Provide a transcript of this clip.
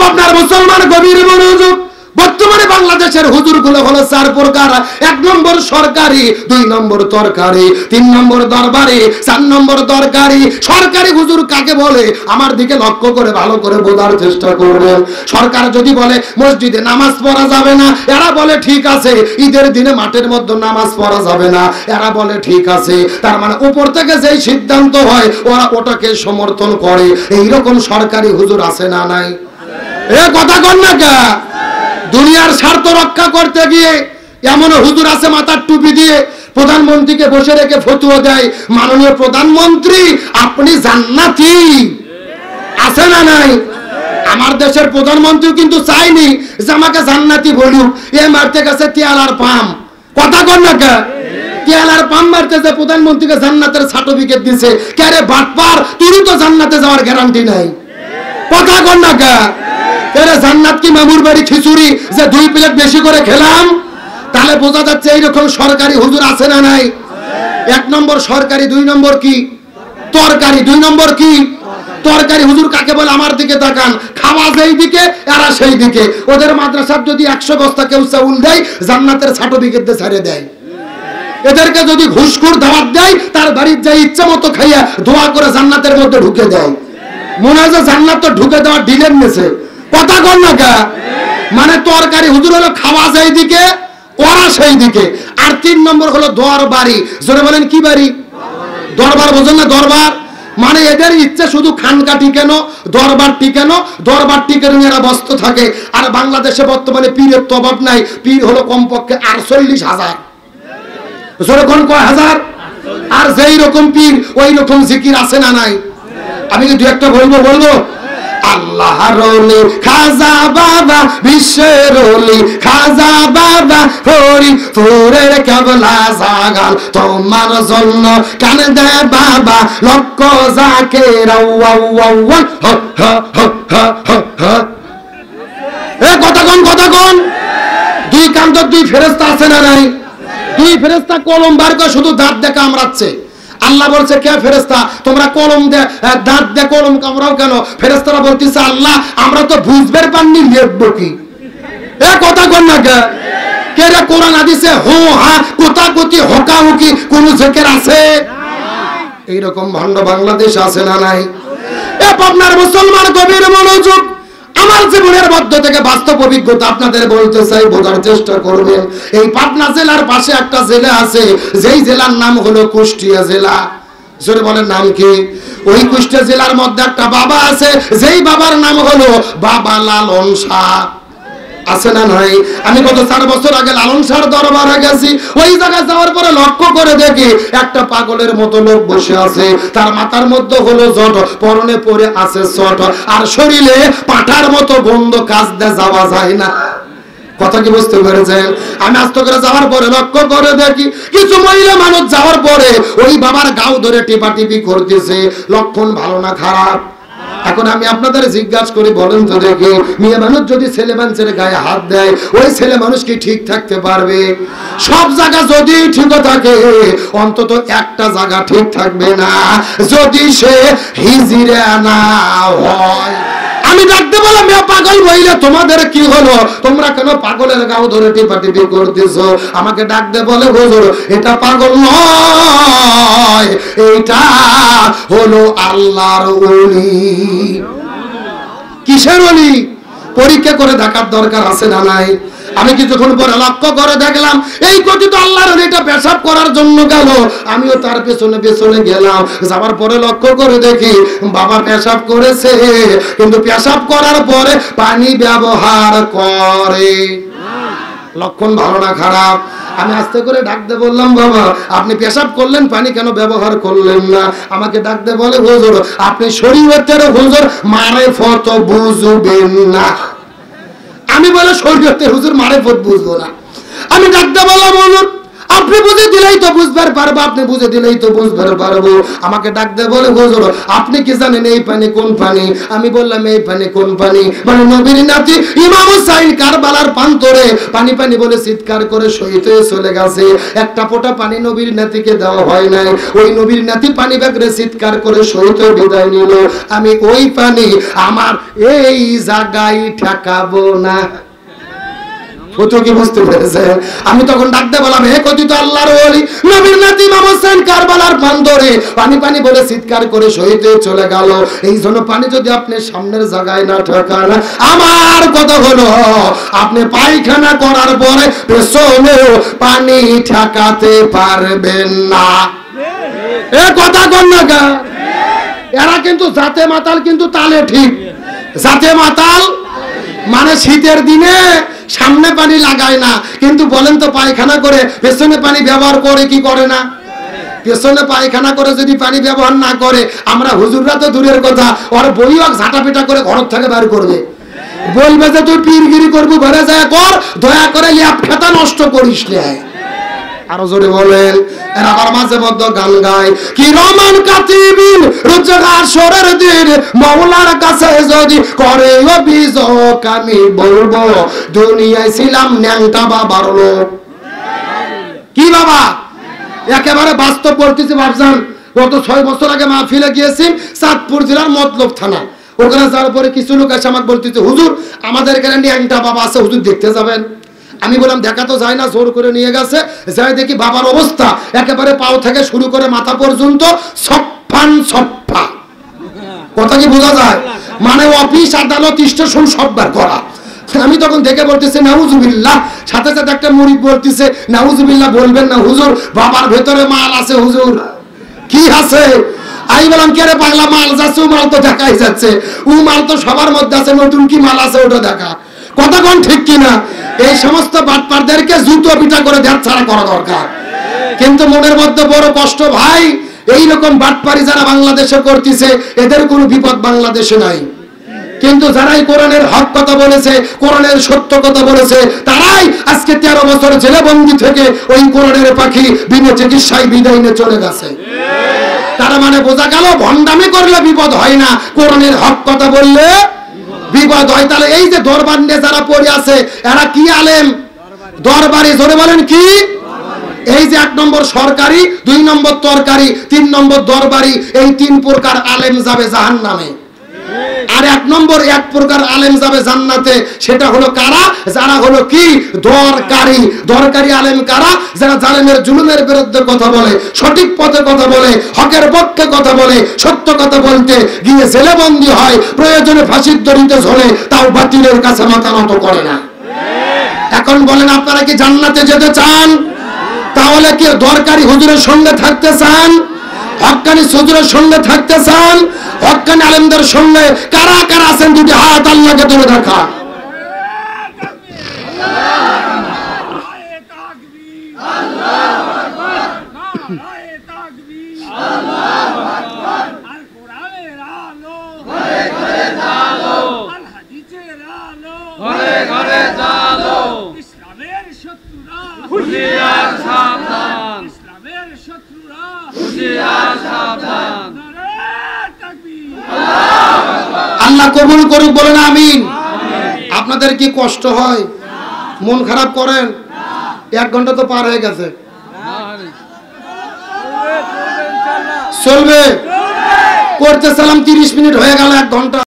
আপনার মুসলমান গভীর মনোযোগ। বর্তমানে বাংলাদেশের হুজুরগুলো হলো 4 প্রকার। 1 নম্বর সরকারি, 2 নম্বর তরকারি, 3 নম্বর দরবারি, 4 নম্বর দরকারি। সরকারি হুজুর কাকে বলে আমার দিকে লক্ষ্য করে ভালো করে বোঝার চেষ্টা করবেন। সরকার যদি বলে মসজিদে নামাজ পড়া যাবে না, এরা বলে ঠিক আছে। ঈদের দিনে মাঠের মধ্যে নামাজ পড়া যাবে না, এরা বলে ঠিক আছে। তার মানে উপর থেকে যেই সিদ্ধান্ত হয় ওরা ওটাকে সমর্থন করে। এইরকম সরকারি হুজুর আছে না নাই? এ কথা কন না কে? দুনিয়ার স্বার্থ রক্ষা করতে গিয়ে এমন হুজুর আছে মাথার টুপি দিয়ে প্রধানমন্ত্রীকে বসে রেখে ফতোয়া দেয়, মাননীয় প্রধানমন্ত্রী আপনি জান্নাতি। আছে না নাই? আমার দেশের প্রধানমন্ত্রী কিন্তু চাইনি যে আমাকে জান্নাতি বলুক। এ মারতে গেছে তেলার পাম। কথা কন না কে? তেলার পাম মারতে যে প্রধানমন্ত্রীকে জান্নাতের সার্টিফিকেট দিছে। কে রে বাটপার, তুই তো জান্নাতে যাওয়ার গ্যারান্টি নাই। কথা কন না কে? এরা জান্নাত কি মামুর বাড়ি খিচুড়ি যে 2 প্লেট বেশি করে খেলাম? তাহলে বোঝা যাচ্ছে এইরকম সরকারি হুজুর আছে না নাই? 1 নম্বর সরকারি, 2 নম্বর কি তরকারি, 2 নম্বর কি তরকারি। হুজুর কাকে বলে আমার দিকে তাকান। খাওয়া যেই দিকে এরা সেই দিকে। ওদের মাদ্রাসার যদি 100 বস্তা কেউ চাউল দেয় জান্নাতের সার্টিফিকেট দিয়ে ছেড়ে দেয়। এদেরকে যদি ঘুষখোর দাওয়াত দেয় তার বাড়ির যাই ইচ্ছা মতো খাইয়া দোয়া করে জান্নাতের মধ্যে ঢুকে দেয়। মনে হয় যে জান্নাত তো ঢুকে দেওয়ার ডিলেন নেছে। কথা কন না কে? মানে তরকারি হুজুর হলো খাওয়া যেই দিকে ওরা সেই দিকে। আর 3 নম্বর হলো দরবারি। জোরে বলেন কি বাড়ি? দরবার। বোঝেন না? দরবার মানে এদের ইচ্ছে শুধু খানকা টিকানো, দরবার টিকানো, দরবার টিকানো এরা ব্যস্ত থাকে। আর বাংলাদেশে বর্তমানে পীরের তো অভাব নাই। পীর হলো কমপক্ষে 48,000। জোরে কোন কয় হাজার? আর যেই রকম পীর ওই রকম জিকির আছে না নাই? আমি কি 2-1টা বলবো? আল্লাহর ওলি খাজা বাবা, বিশ্বের ওলি খাজা বাবা, ফরিদপুরের কেবলা জাগাল তোমার জন্য কানে দে বাবা, লক্ষ জাকের কথা কোন 2 কান্ত 2 ফেরেশতা আছে না নাই? 2 ফেরেশতা কলম বার করে শুধু দাঁত দিয়ে কামড়াচ্ছে। আল্লাহ বলছে কে ফেরেশতা তোমরা কলম দে দাঁত দে কলম কামড়াও কেন? ফেরেশতারা বলতেছে আল্লাহ আমরা তো বুঝবার পারিনি লিখবো কি। এ কথা কন না কে? কে রে কোরআন হাদিসে হো হা কোতাকুতি হকাহুকি কোন জিকির আছে? এইরকম ভণ্ড বাংলাদেশ আছে না নাই? এ আপনার মুসলমান গভীর মনোযোগ। আমার জীবনের মধ্য থেকে বাস্তব অভিজ্ঞতা আপনাদের বলতে চাই, বোঝার চেষ্টা করবেন। এই পাবনা জেলার পাশে একটা জেলা আছে, যেই জেলার নাম হলো কুষ্টিয়া জেলা। জোরে বলেন নাম কি? ওই কুষ্টিয়া জেলার মধ্যে একটা বাবা আছে, যেই বাবার নাম হলো বাবা লালন শাহ। আছে না নাই? আমি গত 4 বছর আগে লালন শাহর দরবারে গেছি। ওই জায়গায় যাওয়ার পরে লক্ষ্য করে দেখি একটা পাগলের মতো লোক বসে আছে। তার মাথার মধ্যে হলো জট, পরনে পরে আছে চট, আর শরীরে পাঠার মতো বন্ধ, কাজ দিয়ে যাওয়া যায় না। কথা কি বুঝতে পেরেছেন? আমি আস্তে করে যাওয়ার পরে লক্ষ্য করে দেখি কিছু মহিলা মানুষ যাওয়ার পরে ওই বাবার গাও ধরে টিপাটিপি করতেছে। লক্ষণ ভালো না খারাপ? এখন আমি আপনাদের জিজ্ঞাসা করি, বলেন তো দেখি, মেয়ে মানুষ যদি ছেলে মানুষের গায়ে হাত দেয় ওই ছেলে মানুষ কি ঠিক থাকতে পারবে? সব জায়গা যদি ঠিক থাকে অন্তত একটা জায়গা ঠিক থাকবে না, যদি সে হিজড়া না হয়। আমি ডাকতে বললাম মেয়ে পাগল বইলে তোমাদের কি হলো? তোমরা কেন পাগলের গাও ধরে টিপাটিপি করতেছো? আমাকে ডাকতে বলে হুজুর এটা পাগল নয়, এটা হলো আল্লাহর ওলি। কিসের ওলি? পরীক্ষা করে দেখার দরকার আছে না নাই? আমি কিছুক্ষণ পরে লক্ষ্য করে দেখলাম এই কথিত আল্লাহর ওলিটা পেশাব করার জন্য গেল। আমিও তার পেছনে গেলাম। যাওয়ার পরে লক্ষ্য করে দেখি বাবা পেশাব করেছে, কিন্তু পেশাব করার পরে পানি ব্যবহার করে। লক্ষণ ভালো না খারাপ? আমি আস্তে করে ডাকতে বললাম বাবা আপনি পেশাব করলেন, পানি কেন ব্যবহার করলেন না? আমাকে ডাকতে বলে হুজুর আপনি শরীয়তের হুজুর মারেফত বুঝবেন না। আমি বলে শরীয়তের হুজুর মারেফত বুঝবো না। আমি ডাকতে বললাম হুজুর আপনি বুঝে দিলেই তো বুঝবার পারবো, আপনি বুঝে দিলেই তো বুঝবার পারবো। আমাকে ডাক দিয়ে বলে, হুজুর আপনি কি জানেন এই পানি কোন পানি? আমি বললাম এই পানি কোন পানি? মানে নবীর নাতি ইমাম হুসাইন কারবালার প্রান্তরে পানি পানি বলে চিৎকার করে শহীদ হয়ে চলে গেছে। একটা ফোঁটা পানি নবীর নাতিকে দেওয়া হয় নাই। ওই নবীর নাতি পানি ব্যাগরে চিৎকার করে শহীদ হয়ে বিদায় নিল। আমি ওই পানি আমার এই জায়গায় ঠেকাবো না। কি বুঝতে পেরেছেন? আমি তখন ডাকতে বললাম, হে কথিত আল্লাহর ওলি নবীর নাতি ইমাম হোসেন কারবালার প্রান্তরে পানি পানি বলে চিৎকার করে শহীদ হয়ে চলে গেল। এই জন্য পানি যদি আপনি সামনের জায়গায় না ঠেকান, আমার কথা হলো আপনি পায়খানা করার পরে পেছনেও পানি ঠেকাতে পারবেন না। এ কথা কোন না? এরা কিন্তু জাতে মাতাল, কিন্তু তালে ঠিক। জাতে মাতাল মানে শীতের দিনে সামনে পানি লাগায় না, কিন্তু বলেন তো পায়খানা করে পেছনে পানি ব্যবহার করে কি করে না? পেছনে পায়খানা করে যদি পানি ব্যবহার না করে, আমরা হুজুররা তো দূরের কথা, ওর বইও ঝাঁটা পিটা করে ঘর থেকে বের করবে, বলবে যে তুই পীরগিরি করবি, ঘরে যায় কর, দয়া করে ল্যাপ খেতা নষ্ট করিস না। আরো জোরে বলেন। এর আবার মাঝে মধ্যে গান গায়, কি রমান কাতিবিন রোজগার সরের দিন মাওলার কাছে যদি করে অভিযোগ, আমি বলবো দুনিয়ায় ছিলাম ন্যাংটা বাবার লোক। কি বাবা? একেবারে বাস্তব বলতেছি ভাবজান। গত 6 বছর আগে মাহফিলে গিয়েছি চাঁদপুর জেলার মতলব থানা। ওখানে যাওয়ার পরে কিছু লোক এসে আমাকে বলতেছে, হুজুর আমাদের এখানে ন্যাংটা বাবা আছে, হুজুর দেখতে যাবেন? আমি বললাম দেখা তো যায় না, জোর করে নিয়ে গেছে। যাই দেখি বাবার অবস্থা একেবারে পাও থেকে শুরু করে মাথা পর্যন্ত সফান সফা। কথা কি বোঝা যায়? মানে অফিস আদালত স্টেশন সব বার করা। আমি তখন দেখে বলতেছি নাউজুবিল্লাহ, সাথে সাথে একটা মুরিদ বলতেছে নাউজুবিল্লাহ বলবেন না হুজুর, বাবার ভেতরে মাল আছে হুজুর। কি আছে? আমি বললাম কে রে পাগলা, মাল যাচ্ছে, ও মাল তো দেখাই যাচ্ছে, ও মাল তো সবার মধ্যে আছে, নতুন কি মাল আছে ওটা দেখা। কথা কোন ঠিক কিনা? এই সমস্ত বাটপারদেরকে জুতো পিটা করে দেড় ছাড়া করা দরকার। কিন্তু মনের মধ্যে বড় কষ্ট ভাই, এইরকম বাটপারি যারা বাংলাদেশে করতেছে এদের কোনো বিপদ বাংলাদেশে নাই। কিন্তু যারাই কোরআনের হক কথা বলেছে, কোরআনের সত্য কথা বলেছে, তারাই আজকে 13 বছর জেলবন্দি থেকে ওই কোরআনের পাখি বিনা চিকিৎসায় বিদায় নিয়ে চলে গেছে। তারা মানে বোঝা গেল ভণ্ডামি করলে বিপদ হয় না, কোরআনের হক কথা বললে বিপদ হয়। তাহলে এই যে দরবার নিয়ে যারা পড়ে আছে এরা কি আলেম? দরবারি। জোরে বলেন কি? এই যে 1 নম্বর সরকারি, 2 নম্বর তরকারি, 3 নম্বর দরবারি, এই 3 প্রকার আলেম যাবে জাহান্নামে। আর 1 নম্বর 1 প্রকার আলেম যাবে জান্নাতে। সেটা হলো কারা? যারা হলো কি দরকারি। দরকারি আলেম কারা? যারা জালেমের জুলুমের বিরুদ্ধে কথা বলে, সঠিক পথে কথা বলে, হকের পক্ষে কথা বলে, সত্য কথা বলতে গিয়ে জেলবন্দি হয়, প্রয়োজনে ফাঁসির দড়িতে ঝোলে, তাও বাতিলের কাছে মাথা নত করে না। এখন বলেন আপনারা কি জান্নাতে যেতে চান? তাহলে কি দরকারি হুজুরের সঙ্গে থাকতে চান? হক্কানি হুজুরের সঙ্গে থাকতে চান? হক্কানি আলেমদের সঙ্গে কারা কারা আছেন? দুটি হাত আল্লাহকে তুলে দেখা। আল্লাহ কবুল করুক, বলেন আমিন। আপনাদের কি কষ্ট হয়? মন খারাপ করেন? 1 ঘন্টা তো পার হয়ে গেছে, চলবে? করতে সালাম 30 মিনিট হয়ে গেল, 1 ঘন্টা।